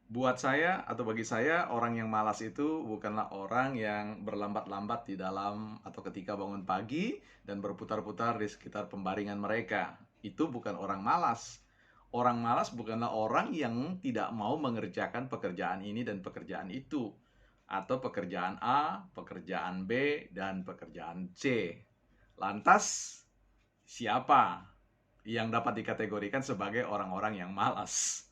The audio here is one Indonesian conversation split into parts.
Buat saya atau bagi saya, orang yang malas itu bukanlah orang yang berlambat-lambat di dalam atau ketika bangun pagi dan berputar-putar di sekitar pembaringan mereka. Itu bukan orang malas. Orang malas bukanlah orang yang tidak mau mengerjakan pekerjaan ini dan pekerjaan itu, atau pekerjaan A, pekerjaan B, dan pekerjaan C. Lantas, siapa yang dapat dikategorikan sebagai orang-orang yang malas?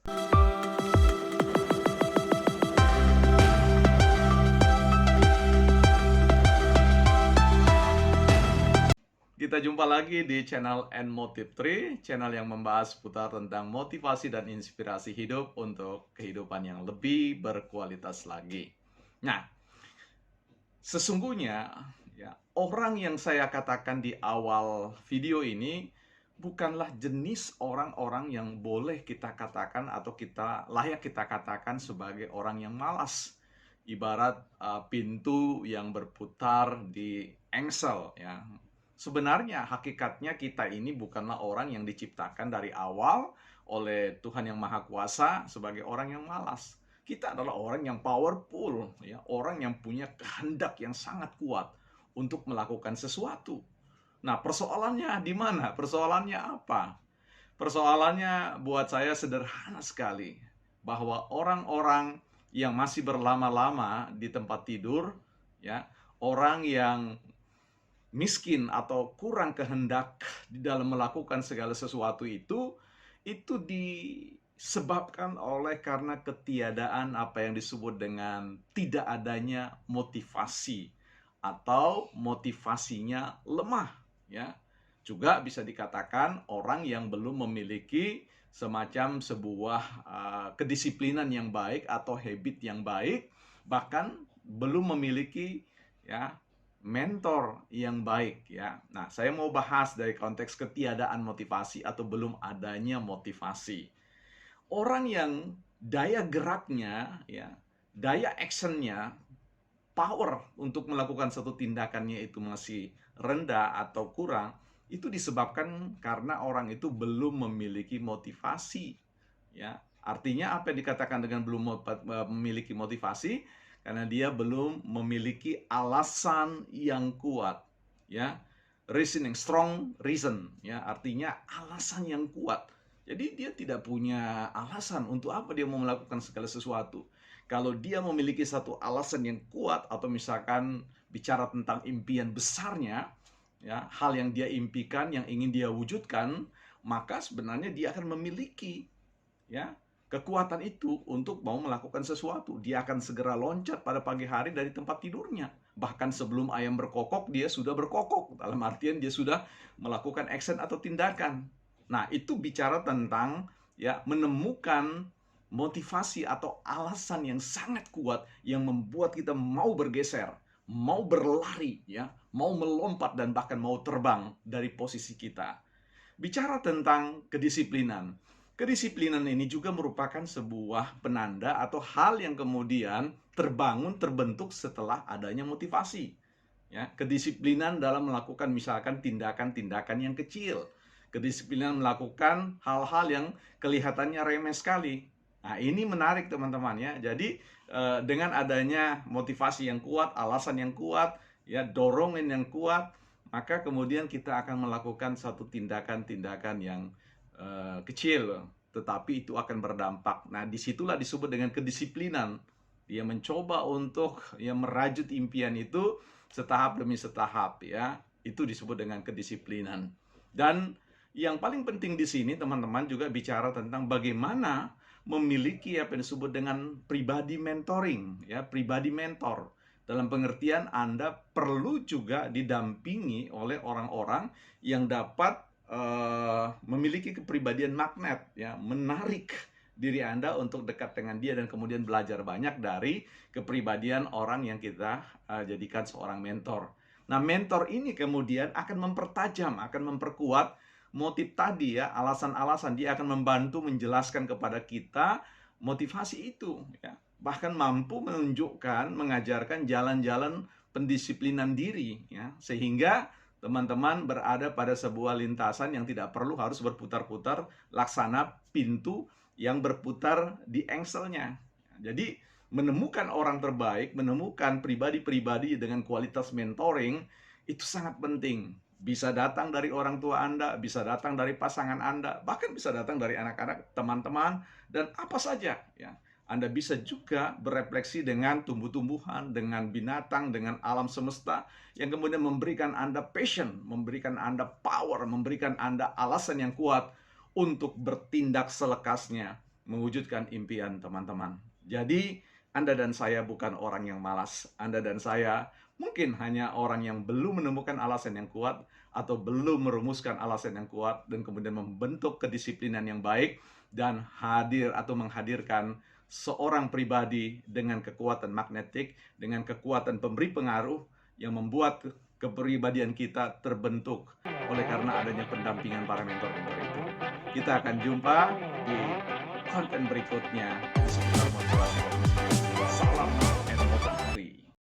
Kita jumpa lagi di channel N Motive Tree, channel yang membahas seputar tentang motivasi dan inspirasi hidup untuk kehidupan yang lebih berkualitas lagi. Nah, sesungguhnya ya, orang yang saya katakan di awal video ini bukanlah jenis orang-orang yang boleh kita katakan atau layak kita katakan sebagai orang yang malas. Ibarat pintu yang berputar di engsel ya. Sebenarnya hakikatnya kita ini bukanlah orang yang diciptakan dari awal oleh Tuhan yang Maha Kuasa sebagai orang yang malas. Kita adalah orang yang powerful, ya, orang yang punya kehendak yang sangat kuat untuk melakukan sesuatu. Nah, persoalannya di mana? Persoalannya apa? Persoalannya buat saya sederhana sekali, bahwa orang-orang yang masih berlama-lama di tempat tidur, ya, orang yang miskin atau kurang kehendak di dalam melakukan segala sesuatu itu disebabkan oleh karena ketiadaan apa yang disebut dengan tidak adanya motivasi atau motivasinya lemah, ya. Juga bisa dikatakan orang yang belum memiliki semacam sebuah kedisiplinan yang baik atau habit yang baik, bahkan belum memiliki ya mentor yang baik ya. Nah, saya mau bahas dari konteks ketiadaan motivasi atau belum adanya motivasi. Orang yang daya geraknya ya, daya actionnya, power untuk melakukan satu tindakannya itu masih rendah atau kurang, itu disebabkan karena orang itu belum memiliki motivasi ya. Artinya apa yang dikatakan dengan belum memiliki motivasi? Karena dia belum memiliki alasan yang kuat ya. Reasoning, strong reason ya, artinya alasan yang kuat. Jadi dia tidak punya alasan untuk apa dia mau melakukan segala sesuatu. Kalau dia memiliki satu alasan yang kuat, atau misalkan bicara tentang impian besarnya ya, hal yang dia impikan, yang ingin dia wujudkan, maka sebenarnya dia akan memiliki ya kekuatan itu untuk mau melakukan sesuatu. Dia akan segera loncat pada pagi hari dari tempat tidurnya. Bahkan sebelum ayam berkokok, dia sudah berkokok. Dalam artian dia sudah melakukan action atau tindakan. Nah, itu bicara tentang ya menemukan motivasi atau alasan yang sangat kuat yang membuat kita mau bergeser, mau berlari ya, mau melompat dan bahkan mau terbang dari posisi kita. Bicara tentang kedisiplinan. Kedisiplinan ini juga merupakan sebuah penanda atau hal yang kemudian terbentuk setelah adanya motivasi. Ya, kedisiplinan dalam melakukan misalkan tindakan-tindakan yang kecil. Kedisiplinan melakukan hal-hal yang kelihatannya remeh sekali. Nah, ini menarik teman-teman ya. Jadi dengan adanya motivasi yang kuat, alasan yang kuat, ya dorongan yang kuat, maka kemudian kita akan melakukan satu tindakan-tindakan yang kecil, tetapi itu akan berdampak. Nah, disitulah disebut dengan kedisiplinan. Dia mencoba untuk ya merajut impian itu setahap demi setahap ya. Itu disebut dengan kedisiplinan. Dan yang paling penting di sini teman-teman juga bicara tentang bagaimana memiliki apa yang disebut dengan pribadi mentoring ya, pribadi mentor. Dalam pengertian Anda perlu juga didampingi oleh orang-orang yang dapat memiliki kepribadian magnet ya, menarik diri Anda untuk dekat dengan dia dan kemudian belajar banyak dari kepribadian orang yang kita jadikan seorang mentor. Nah, mentor ini kemudian akan mempertajam, akan memperkuat motif tadi ya, alasan-alasan. Dia akan membantu menjelaskan kepada kita motivasi itu ya. Bahkan mampu menunjukkan, mengajarkan jalan-jalan pendisiplinan diri ya, sehingga teman-teman berada pada sebuah lintasan yang tidak perlu harus berputar-putar laksana pintu yang berputar di engselnya. Jadi, menemukan orang terbaik, menemukan pribadi-pribadi dengan kualitas mentoring, itu sangat penting. Bisa datang dari orang tua Anda, bisa datang dari pasangan Anda, bahkan bisa datang dari anak-anak, teman-teman, dan apa saja, ya. Anda bisa juga berefleksi dengan tumbuh-tumbuhan, dengan binatang, dengan alam semesta yang kemudian memberikan Anda passion, memberikan Anda power, memberikan Anda alasan yang kuat untuk bertindak selekasnya mewujudkan impian teman-teman. Jadi, Anda dan saya bukan orang yang malas. Anda dan saya mungkin hanya orang yang belum menemukan alasan yang kuat atau belum merumuskan alasan yang kuat dan kemudian membentuk kedisiplinan yang baik dan hadir atau menghadirkan seorang pribadi dengan kekuatan magnetik, dengan kekuatan pemberi pengaruh yang membuat kepribadian kita terbentuk oleh karena adanya pendampingan para mentor-mentor itu. Kita akan jumpa di konten berikutnya.